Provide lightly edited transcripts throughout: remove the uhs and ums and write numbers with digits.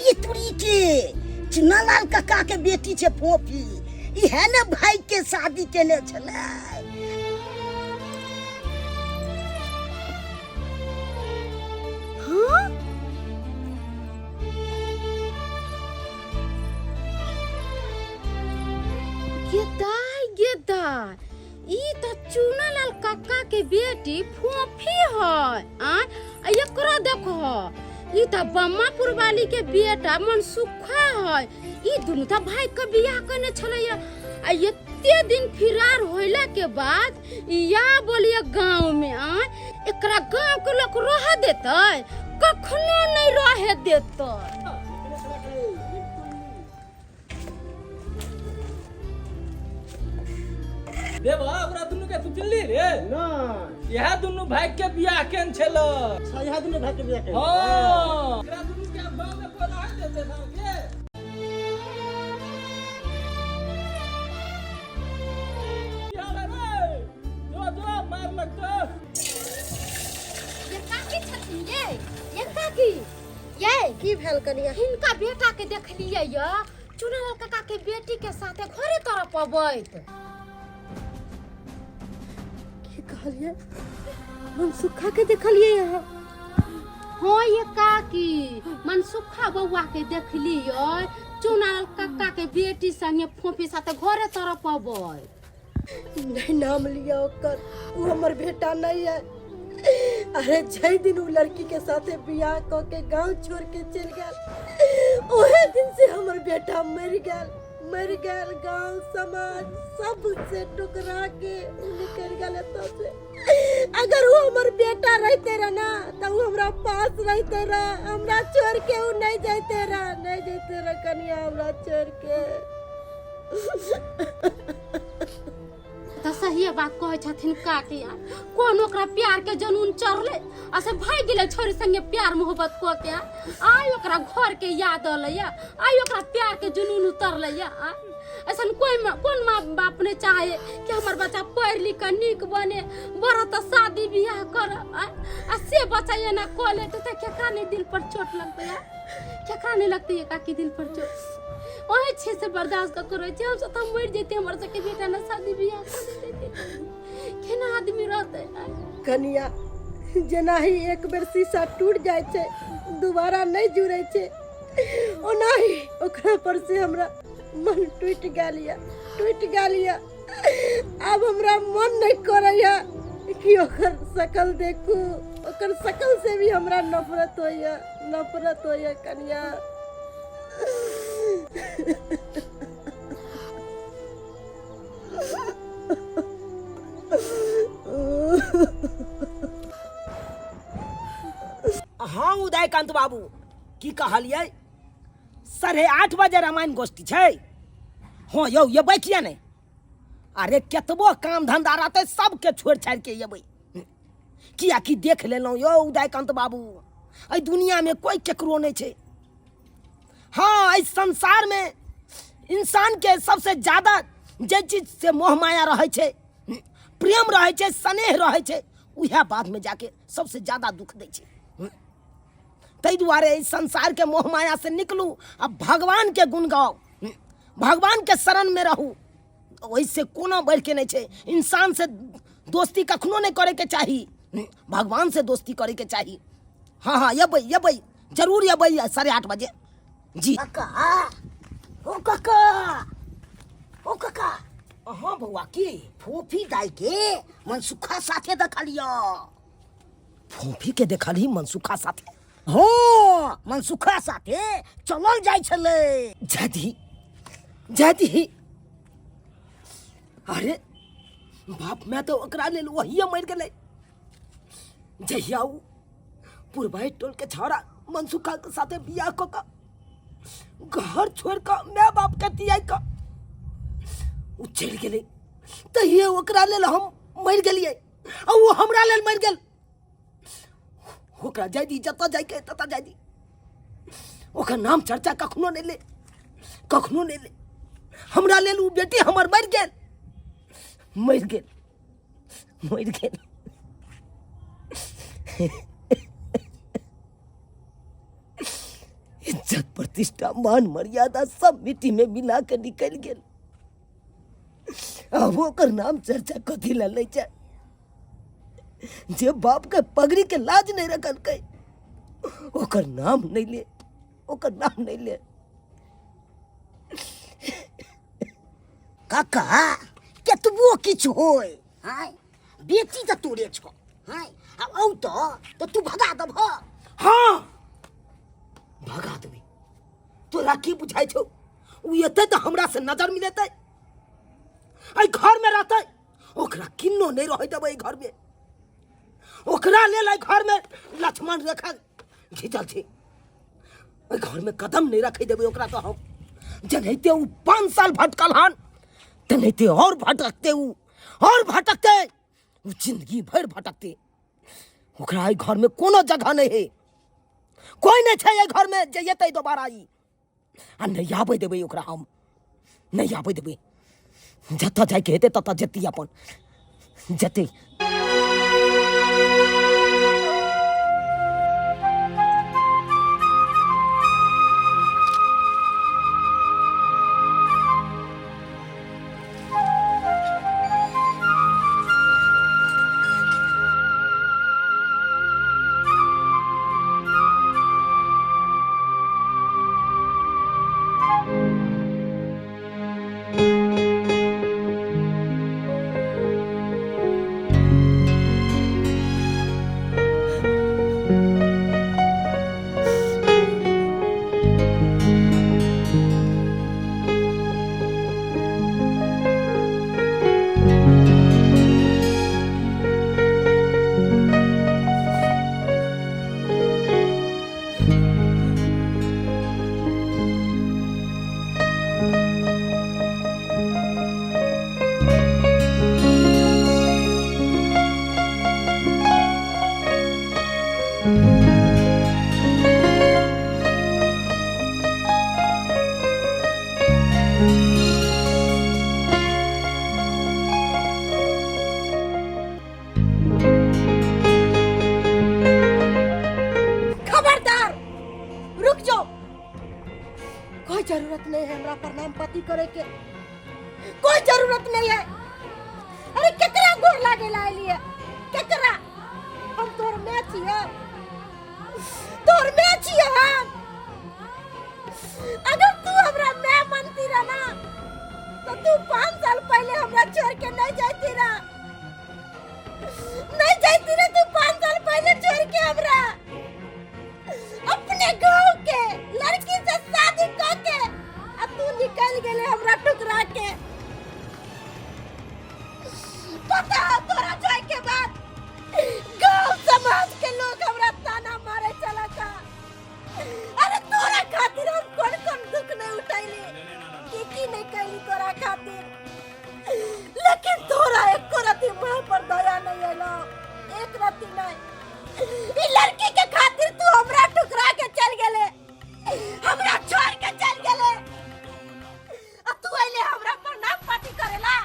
ये तुरी के चुनालाल काका के बेटी छे फोफी, ई है ना भाई के शादी केने छले। हाँ गेदार ई तो चुनालाल काका के बेटी फोफी है। एकरा देखो, ई तो बम्मापुर वाली के बेटा मनसुखा है। ई दुनु तो भाई के बियाह करने छलैया। एते दिन फिरार होइला के बाद या बोलिए गांव में एकरा गांव के लोग रह देतै? कखनो नहीं रह देतै। देवा ओकरा दुनु के तू चिल्ली रे ना यह दुनु भाई के बियाह केन छलो। साया दुनु भाई के बियाह के हां ओकरा दुनु के गांव में कोला है देते ना के यार रे जो मार लगता ये काकी छथिन ये काकी ये की भेल कनिया? हिनका बेटा के देखलिए या चुनालाल काका के बेटी के साथे घरे तरफ अबैत। कहलिए मनसुखा के देखलिए यहाँ। हाँ ये काकी मनसुखा बउआ के देखलिए चुनालाल काका के बेटी संगे फोफी साथे घरे तरफ अबै। नहीं नाम लिया ओकर, वो हमर बेटा नहीं है। अरे जय दिन वो लड़की के साथे बियाह क के गांव छोड़ के चल गया, ओहे दिन से हमर बेटा मर गया। गांव समाज सब से टुकरा के निकल गया। तो से अगर वो हमर बेटा रहते रहा ना तो वो हमरा पास रहते रहा, हमरा छोड़ के वो नहीं जाते रहा कनिया, हमरा छोड़ के। तो सही बात कहे छथिन काकी यार, कोन ओकरा प्यार के जनून चढ़ले असे भाई गेले छोरी संगे प्यार मोहब्बत को के आई ओकरा घर के याद आलैया, आई ओकरा प्यार के जनून उतरलैया। ऐसन कोन माँ बाप ने चाहे कि हमर बच्चा पढ़ लिख के नीक बने, बड़ा तो शादी बियाह कर आ से बच्चा ये ना कॉले तो केकरा नहीं दिल पर चोट लगते यार, केकरा नहीं लगती है काकी दिल पर चोट। ओहे छे से बर्दाश्त का करे छे, हम सब मर जेते, हमर सके बेटा ना शादी बियाह कर देते, केना आदमी रहते कनिया। जना ही एक बेर शीशा टूट जाए छे दोबारा नहीं जुड़े छे, ओना ही ओकरा पर से हमरा मन टूट गया। अब हमरा मन नहीं करैया कि ओकर शकल देखू, ओकर शकल से भी हमरा नफरत होइया कनिया। हाँ उदयकांत बाबू की कहलिए 8:30 बजे रामायण गोष्ठी छै। हाँ यौ ये बैठिए नहीं, अरे केतबो काम धंधा रहते सबके छोड़ छाड़ के ये किया कि देख लेलौं यौ उदयकांत बाबू, अई दुनिया में कोई केकरो नहीं छै। हाँ इस संसार में इंसान के सबसे ज्यादा जे चीज से मोह माया रहे छे, प्रेम रहे छे, स्नेह रहे छे, उहे बाद में जाके सबसे ज्यादा दुख दे छे। तै दुआरे इस संसार के मोह माया से निकलू, अब भगवान के गुण गाओ, भगवान के शरण में रहू। वैसे कोनो बढ़ के नहीं छे। इंसान से दोस्ती कखनो नहीं करे के चाहिए, भगवान से दोस्ती करे के चाहिए। हाँ ये भाई जरूर ये भाई 8:30 बजे जी। ओ काका हाँ बउआ की फोफी दाई के मनसुखा साथे देखलियो। फोफी के देखली मनसुखा साथे? हाँ मनसुखा साथे चलल जाय छले। जादी अरे बाप मैं तो ओकरा लेल वही मर गेलै। जहिया पुरबाई टोल के छौड़ा मनसुखा के साथे बियाह क के घर छोड़ के माय बाप के तियाई के उ चल गेलै, तहिए ओकरा लेल हम मर गेलिए और वो हमरा लेल मर गेल। ओकरा जाय दी, जतऽ जाय के ततऽ जाय दी, ओकर नाम चर्चा कखनो नहीं ले। हमरा लेल उ बेटी हमर मर गेल। इज्जत प्रतिष्ठा मान मर्यादा सब मिट्टी में मिला के निकल गेल। अब ओकर नाम चर्चा कथी ला ले जाए? जे बाप के पगड़ी के लाज नहीं रखल के ओकर नाम नहीं ले, ओकर नाम नहीं ले। काका केतबो किछु होय हाय बेटी त तोरे छो हाय अब औ तो तू भगा दब। हाँ भगा देबे। तोरा की बुझाई छौ? उ एते तो हमरा से नजर मिलेते, आई घर में रहते, ओकरा किन्नो नहीं रहे देबे। ई घर में ओकरा ले लाई घर में लक्ष्मण रेखा खींचल छे। ओई घर में कदम नहीं रखे देबे ओकरा। तो हम जनैते उ 5 साल भटकल हन, तनैते और भटकते उ और भटकते उ जिंदगी भर भटकते। ओकरा ई घर में कोनो जगह नहीं है, कोई नहीं छे ये घर में जे येते दोबारा ई। आ नहीं आबे देबे ओकरा, हम नहीं आबे देबे। जत जाय के हेते तत जेती अपन जेते। जरूरत नहीं है हमरा प्रणाम पति करे के, कोई जरूरत नहीं है। अरे केकरा गोर लागे लाइलिए केकरा? हम तोर में छिए, तोर में छिए हम। अगर तू हमरा मैं मानती रहा ना तो तू 5 साल पहले हमरा छोड़ के नहीं जाती रहा, नहीं जाती रहा। तू 5 साल पहले छोड़ के हमरा अपने गांव के लड़की से शादी करके अब तू निकल गेले हमरा टुकरा के। पता है तोरा जाए के बाद गांव समाज के लोग हमरा ताना मारे चला था। अरे तोरा खातिर हम कौन दुख नहीं उठैली, की नहीं कैली तोरा खातिर। लेकिन तोरा एको रति मुंह पर दया नहीं आलो, एक रति नहीं। ई लड़की के खातिर तू हमरा टुकरा के चल गेले, हमरा छोड़ के चल गेले। आ तू आइले हमरा पर नाम पार्टी करेला।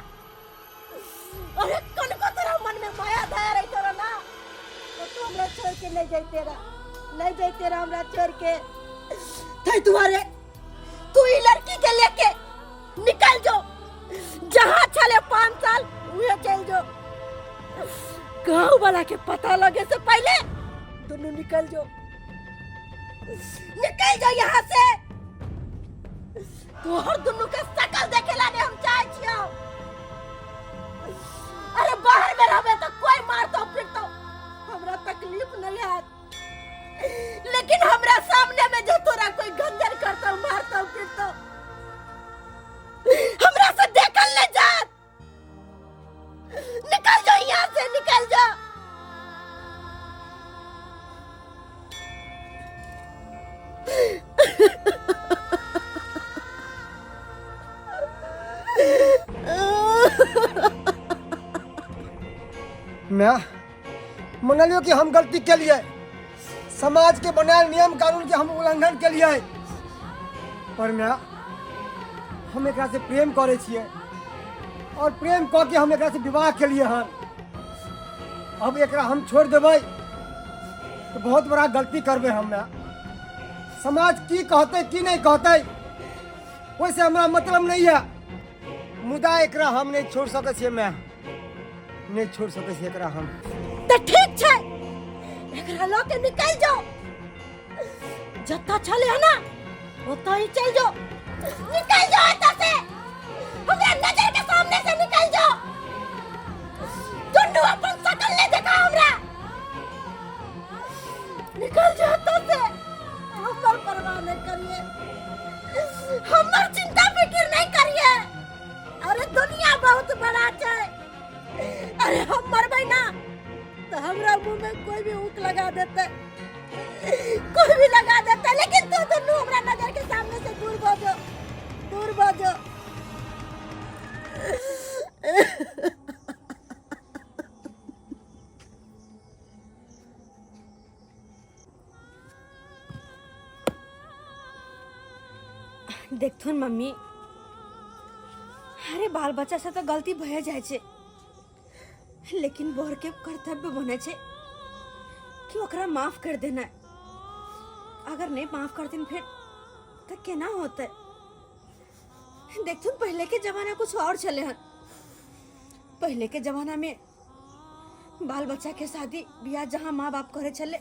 अरे कौन को तेरा मन में माया दया रही तोरा ना, तो तू हमरा छोड़ के नहीं जाते रहा, नहीं जाते रहा हमरा छोड़ के। थे तुम्हारे तू ई लड़की के लेके निकल जो, जहाँ चले 5 साल वहाँ चल जो। गाँव वाला के पता लगे से पहले दोनों निकल जाओ, निकल जाओ यहाँ से। तोहर दोनों के शकल देखे लाने हम चाहे छियो। अरे बाहर में रहबे तो कोई मारतो फिरतो हमरा तकलीफ नहीं है, लेकिन हमरा सामने में जो तोरा कोई गंजन करतो मारतो फिरतो हमरा से देखल ले जा। निकल जाओ यहाँ से, निकल जाओ। मैं मंगलियो कि हम गलती के लिए समाज के बनाए नियम कानून के हम उल्लंघन के लिए, पर मैं हम एकरा से प्रेम करे छिए और प्रेम कऽ के हम एकरा से विवाह के लिए हन। अब एकरा हम छोड़ देबै तो बहुत बड़ा गलती करबे। हम समाज की कहते की नहीं कहते वैसे हमरा मतलब नहीं है। मुदा एकरा हम नहीं छोड़ सके छियै, मैं नहीं छोड़ सके छियै एकरा हम। तो ठीक छै, एकरा लो के निकल जाओ, जत्ता चले है ना ओत्ता ही चल जाओ, निकल जाओ एत्ता से, हमरा नजर के सामने से निकल जाओ। दुन्नू अपन शकल नहीं देखा हमरा, निकल जाओ एत्ता से। हमर परवाह नहीं करिए, हमर चिंता फिक्र नहीं करिए। अरे दुनिया बहुत बड़ा छै, अरे हम मरबै ना तो हमरा मुंह में कोई भी ऊक लगा देते, कोई भी लगा देता, लेकिन तू दोनों हमरा नजर के सामने से दूर भागो, दूर भागो। देखथुन मम्मी, अरे बाल बच्चा से तो गलती भय जाए छे, लेकिन बोर के कर्तव्य बने छे कि ओकरा माफ कर देना। अगर नहीं माफ कर दिन फिर तो केना होते। देखथुन पहले के जमाना कुछ और चले हन। पहले के जमाना में बाल बच्चा के शादी बियाह जहाँ माँ बाप करे चले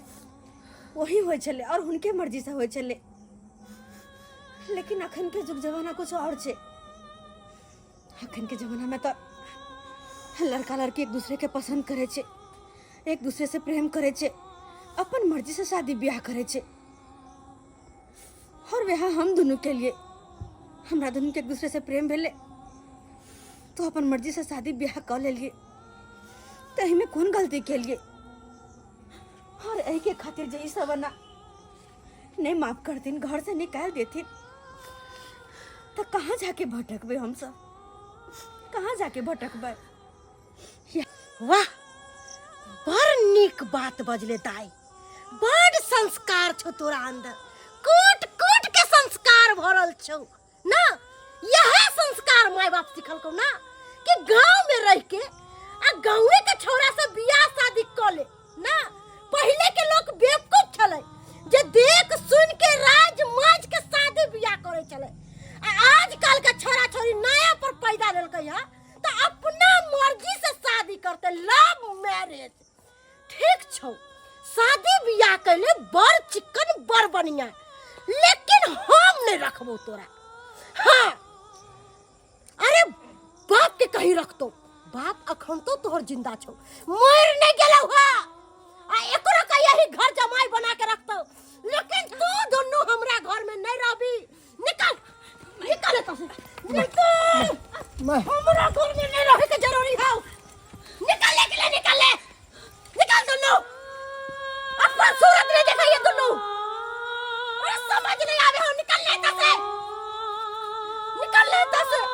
वही हो चले और उनके मर्जी से हो चले। लेकिन अखन के जुग जमाना कुछ और छे। अखन के जमाना में तो लड़का लड़की एक दूसरे के पसंद करे छे, एक दूसरे से प्रेम करे छे, अपन मर्जी से शादी ब्याह करे छे। और वह हम दोनों के लिए, हमरा दोनों के एक दूसरे से प्रेम भेले तो अपन मर्जी से शादी ब्याह कर ले लिए, तो हमें कौन गलती के लिए। और यही के खातिर जे ई सब ना नहीं माफ कर दिन, घर से निकाल देती, तो कहाँ जाके भटकबे हम सब, कहाँ जाके भटकबे। वाह, बड़ नीक बात बजले दाई, बड़ संस्कार छो तोरा अंदर, कूट कूट के संस्कार भरल छो ना। यह संस्कार माय बाप सिखलको ना कि गांव में रह के आ गांवे के छोरा से बियाह शादी कर ले ना। पहले के लोग बेवकूफ छले जे देख सुन के राज माज के शादी बियाह करे चले। आजकल के छोरा छोरी नया पर पैदा लेलकै है तो अपना मर्जी से शादी करते, लव मैरिज। ठीक छौ, शादी बियाह कैले बड़ चिकन बड़ बढ़िया, लेकिन हम नहीं रखबो तोरा। हाँ, अरे बाप के कहीं रखतो, बाप अखन तो तोहर जिंदा छौ, मर नहीं गेलौ हा। आ एकरो का यही घर जमाई बना के रखतो, लेकिन तू दोनों हमरा घर में नहीं रहबी। निकल निकल एतौ से, निकल, हमरा घर में नहीं रहे के जरूरी है। निकल के लिए निकल ले, निकल दोनों, अपन सूरत नहीं देखा ये दोनों, और समझ नहीं आवे हो। निकल ले एतौ से, निकल ले एतौ से।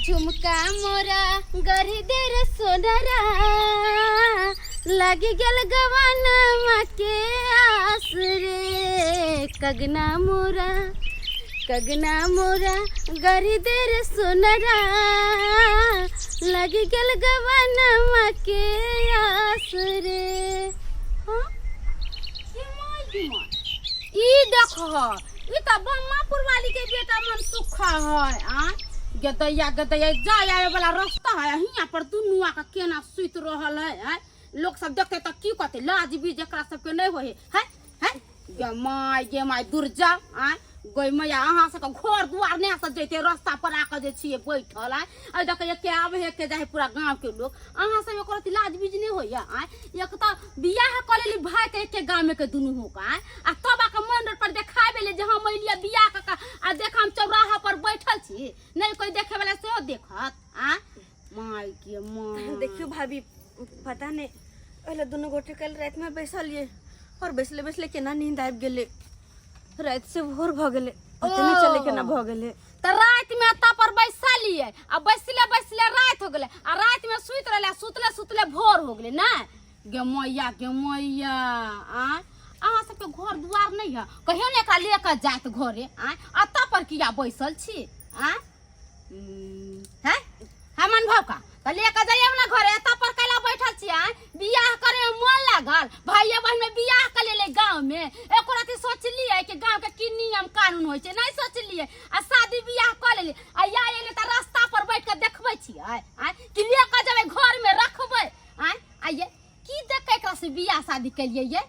झुमका मोरा गरी देर सोनरा लगी गल गवाना के आस रे। कगना मोरा गरी देर सोनरा लगी गल गवाना के आस रे। ई देखो ई त बम्मापुर वाली के बेटा मन सुखा है आ गदैया जाय आवे वाला रास्ता है हिया पर दुनुआ का केना सुत रहल है लोग सब देखते त की कहते लाज भी जेकरा सब के नहीं होए है गे माय दुर्जा आ गोई मैया अहाँ सबके घर दुआर नहीं सब जैते रास्ता पर आके जे छिए बैठल है देख के आवे के जाए पूरा गांव के लोग अहाँ सब एकर लाज बीज नहीं होइया आ एक त बियाह क लेली भाई के एक गांव में के दुनु हो का आ तब आके मंदिर पर देखावे ले जे हम अइलिया बियाह का आ देख हम चौराहा पर बैठल छी नहीं कोई देखे वाला से देखत आ माय के मां देखियो भाभी पता नहीं पहले दोनों गोटे कल रात में बैसलिए और बैसले केना नींद आबि गेले रात से भोर भ गेले पता नहीं चले केना भ गेले त रात में ता पर बैसलिए आ बैसले रात हो गेले आ रात में सुत रहले सुतले भोर हो गेले ना गे मैया आ अहाँ सबके घर दुआर नहीं है कहियो ने का लेकर जात घरे आ ता पर किया बैसल छी आ है हमन भाव का त लेकर जाइए ना घरे ता पर कैला बैठल छी आ बियाह करे में मन लागल भाई बहन में बियाह कर ले गांव में एको राती सोचलिए कि गांव के की नियम कानून होय छै नहीं सोचलिए आ शादी बियाह कर ले आ या एले त रास्ता पर बैठ के देखबै छी आ कि लेकर जावे घर में रखबै आइए की देख के एकरा से बियाह शादी कलिए ये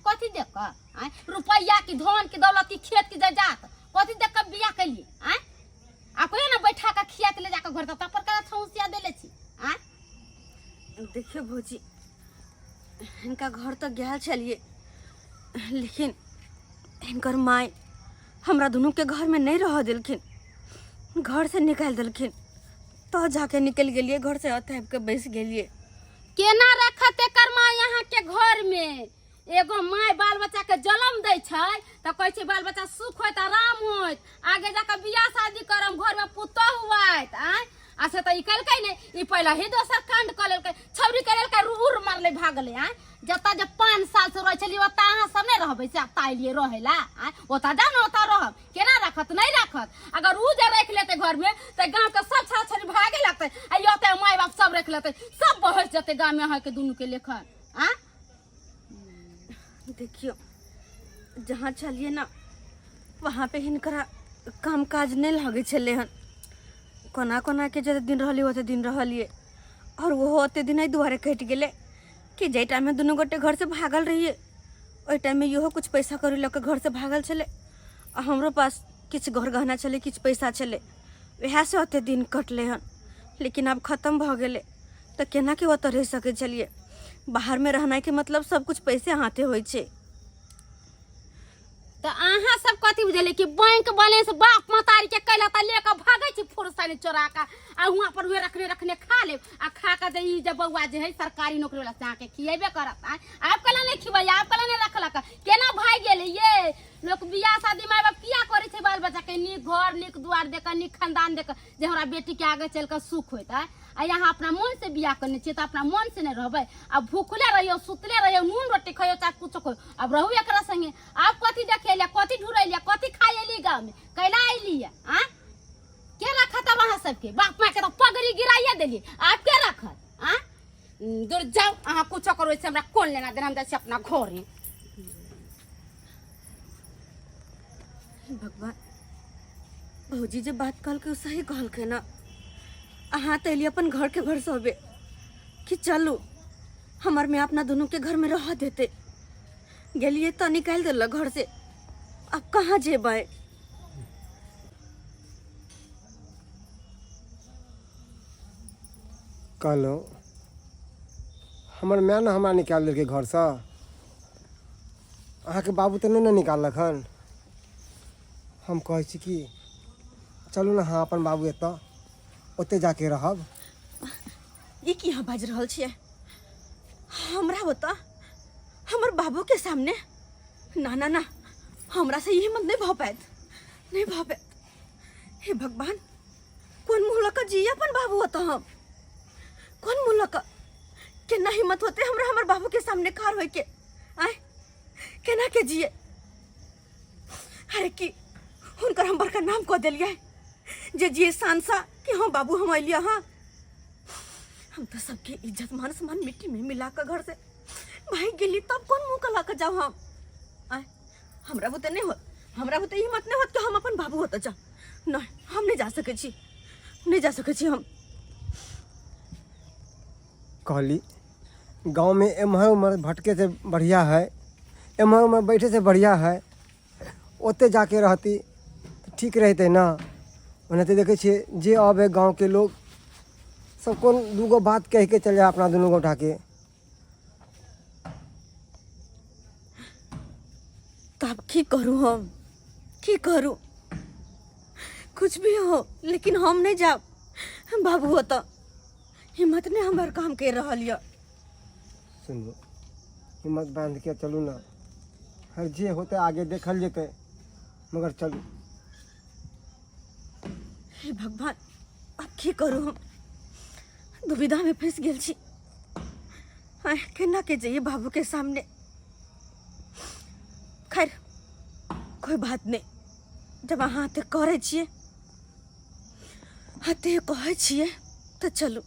कथि देख के रुपया की धन की दौलत की खेत की जायदाद कथि देख के बियाह कलिए आ कोई ना बैठा के खिया के ले जाके घर त पर का थौसिया देले छी देखियो भौजी इनका घर तो गया चलिए लेकिन इनकर माई हमरा दोनों के घर में नहीं रह दिलखिन घर से निकाल दिलखिन तो जाके निकल गेलिए घर से अतैब के बैस गेलिए केना रखत एकर माँ यहाँ के घर में एगो माय बाल बच्चा के जन्म दै छै त कहै छै बाल बच्चा सुख होत आराम होत आगे जाके बियाह शादी करम घर में पुतौ हुआत अच्छा त ई कलकै ने ई पहला ही दोसर कांड क लेलकै छौरी के लेलकै उड़ मारले भागले जता जे 5 साल से रह छली ओता अहाँ सब नहीं रहबै से ताइलिए रहेला ओता जान ओता रहब केना रखत नहीं रखत अगर उ जे रख लेते घर में त गांव के सब छौरा छौरी भागे लगते आ योते माय बाप सब रख लेते सब बहस जते गांव में अहाँ के दुनु के लेखन देखियो जहाँ चलिए ना वहाँ पे हिनकरा काम काज नहीं लगे छले हन कोना के जते दिन रहलिए ओते दिन रहलिए और वो ओते दिन ही दुआरे कट गेले कि जे टाइम में दोनों गोटे घर से भागल रहिए ओई टाइम में इहो कुछ पैसा करी लके घर से भागल चले और हमरो पास किछ घर गहना चले किछ पैसा चले वह से ओते दिन कटले हन लेकिन अब खत्म भ गेले तो केना के ओते रह सके चलिए बाहर में रहना के मतलब सब कुछ पैसे हाथे होय छे तो अहाँ सब कथी बुझले कि बैंक बैलेंस बाप मतारी के कैला त लेके भागे छी फुरसानी चोरा का आ वहां पर वे रखने खा ले आ खा के ई जब बउआ जे है सरकारी नौकरी वाला से के खिएबे करत आप कला नहीं खिबै आप कला नहीं रखलक केना भाग गेले ये लोग बियाह शादी माय बाप किया करे छै बाल बच्चा के नीक घर नीक दुआर देके नीक खानदान देके जे हमरा बेटी के आगे चल के सुख होता आ यहाँ अपना मन से बियाह करने चाहिए तो अपना मन से नहीं रहबै अब भूखले रहियो सुतले रहियो नून रोटी खाइयो चाहे कुछ को अब रहू एकरा संगे आप कथी देखेलिया कथी ढूंढलिया कथी खाइली गांव में कैला आइलिया के रखत वहां सबके बाप माय के तो पगड़ी गिराइए देली आप के रखत दूर जाओ अहाँ कुछ करो से हमरा कोन लेना देना हम जाय अपना घर में भगवान भौजी जे बात कहल के सही कहल के ना अहाँ तो अलिए अपन घर के भरसबे कि चलू हमार में अपना दोनों के घर में रह देते गेलिए तो निकाल दिल घर से अब कहाँ जेबै कहलो हमर माय न हमरा निकाल देलकै घर से अहाँ के बाबू तो नहीं निकालक हन हम कहै छी कि चलू ना हाँ अपन बाबू एतऽ ओते जाके रहब ये की यहाँ बाज रहल छियै हमरा बता हमर बाबू के सामने ना ना ना हमरा से ये हिम्मत नहीं भ पाएत हे भगवान कौन मुँह लक जी अपन बाबू होता हम कौन मुँह लक केना हिम्मत होते हमरा हमर बाबू के सामने खार होय के आय केना के जिए अरे की हुनकर हम बड़का नाम कह देलिए जे जिए सांसा कि हाँ बाबू हम अलिया हाँ हम तो सबके इज्जत मान सम्मान मिट्टी में मिला कर घर से भाई गेली तब कौन मुँह कला कर जाओ हम आय हमरा बुते नहीं होत, हमरा बुते हिम्मत नहीं होत कि हम अपन बाबू होता जा। नहीं, हम नहीं जा सके छी, नहीं जा सके छी हम। कहली गांव में एम्हर उम्हर भटके से बढ़िया है, एम्हर उम्हर बैठे से बढ़िया है, ओते जाके रहती तो ठीक रहते ना। उन्हें तो देखे छे जे अब है गांव के लोग सब कौन दूगो बात कह के चले अपना दोनों को उठा के। तब की करूँ हम, की करूँ? कुछ भी हो लेकिन हम नहीं जाब। बाबू होता हिम्मत ने हमार काम कर रहा लिया। सुनो हिम्मत बांध के चलू ना, हर जे होते आगे देखल जेते, मगर चलू। हे भगवान, अब की करूँ हम? दुविधा में फंस गेल छी। आय केना के जाइए बाबू के सामने? खैर कोई बात नहीं, जब अहाँ हाथे करे छिए, हाथे कहे छिए तो चलू,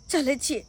चले छिए।